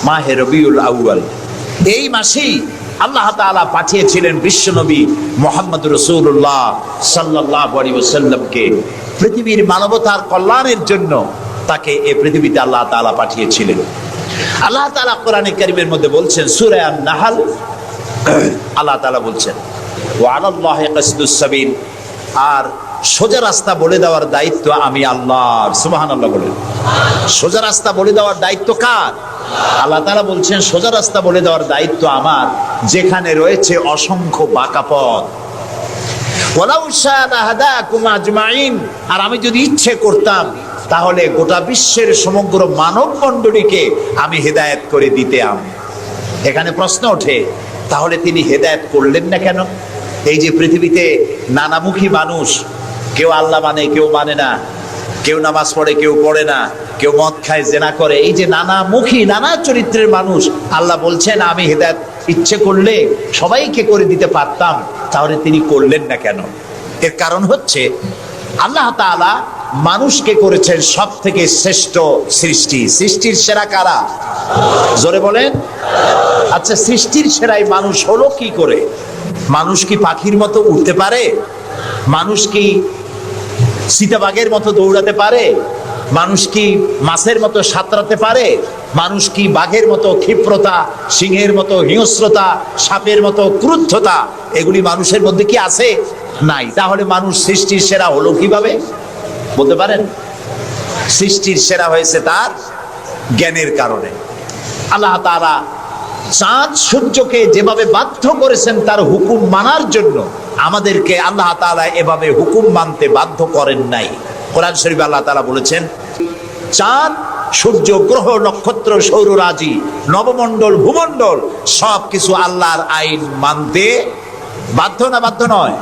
মাহে রবিউল আউয়াল। এই মাসেই আল্লাহ তাআলা পাঠিয়েছিলেন বিশ্বনবী মুহাম্মদ রাসূলুল্লাহ সাল্লাল্লাহু আলাইহি ওয়াসাল্লামকে পৃথিবীর মানবতার কল্যাণের জন্য। তাকে এই পৃথিবীতে আল্লাহ তাআলা পাঠিয়েছিলেন। আল্লাহ তাআলা কোরআনে কারীমের মধ্যে বলছেন, সূরা আন-নাহল, আল্লাহ তাআলা বলছেন ওয়া আলাল্লাহি কাসদুস সাবিল, আর সোজা রাস্তা বলে দেওয়ার দায়িত্ব আমি আল্লাহর। সুবহানাল্লাহ বলেন। সোজা রাস্তা বলে দেওয়ার দায়িত্ব কার? আল্লাহ তাআলা বলছেন সোজা রাস্তা বলে দেওয়ার দায়িত্ব আমার, যেখানে রয়েছে অসংখ্য বাঁকা পথ। ওয়ালাউ শাআ লাহাদাকুম আজমাইন, আর আমি যদি ইচ্ছে করতাম তাহলে গোটা বিশ্বের সমগ্র মানব মণ্ডলীকে আমি হেদায়েত করে দিতাম। এখানে প্রশ্ন ওঠে, তাহলে তিনি হেদায়েত করলেন না কেন? এই যে পৃথিবীতে নানামুখী মানুষ, কেউ আল্লাহ মানে, কেউ মানে না, কেউ নামাজ পড়ে, কেউ পড়ে না, কেউ মদ খায়, জেনা করে, এই যে নানামুখী নানা চরিত্রের মানুষ, আল্লাহ বলছেন আমি হেদায়েত ইচ্ছে করলে সবাইকে করে দিতে পারতাম, তাহলে তিনি করলেন না কেন? এর কারণ হচ্ছে আল্লাহ তাআলা মানুষকে করেছেন সব থেকে শ্রেষ্ঠ সৃষ্টি। সৃষ্টির সেরা কারা? জোরে বলেন। আচ্ছা, সৃষ্টির সেরাই মানুষ হলো কি করে? মানুষ কি পাখির মতো উড়তে পারে? মানুষ কি চিতাবাঘের মতো দৌড়াতে পারে? মানুষ কি মাছের মতো সাঁতরাতে পারে? মানুষ কি বাঘের মতো ক্ষিপ্রতা, সিংহের মতো হিংস্রতা, সাপের মতো ক্রুদ্ধতা এগুলি মানুষের মধ্যে কি আছে? নাই। তাহলে মানুষ সৃষ্টির সেরা হলো কিভাবে? বলতে পারেন? সৃষ্টির সেরা হয়েছে তার জ্ঞানের কারণে। আল্লাহ তাআলা চাঁদ সূর্যকে যেভাবে বাধ্য করেছেন তার হুকুম মানার জন্য, আমাদেরকে আল্লাহ তাআলা এভাবে হুকুম মানতে বাধ্য করেন নাই। কোরআন শরীফে আল্লাহ তাআলা বলেছেন, চাঁদ, সূর্য, গ্রহ, নক্ষত্র, সৌররাজি, নবমণ্ডল, ভূমণ্ডল সবকিছু আল্লাহর আইন মানতে বাধ্য না বাধ্য নয়?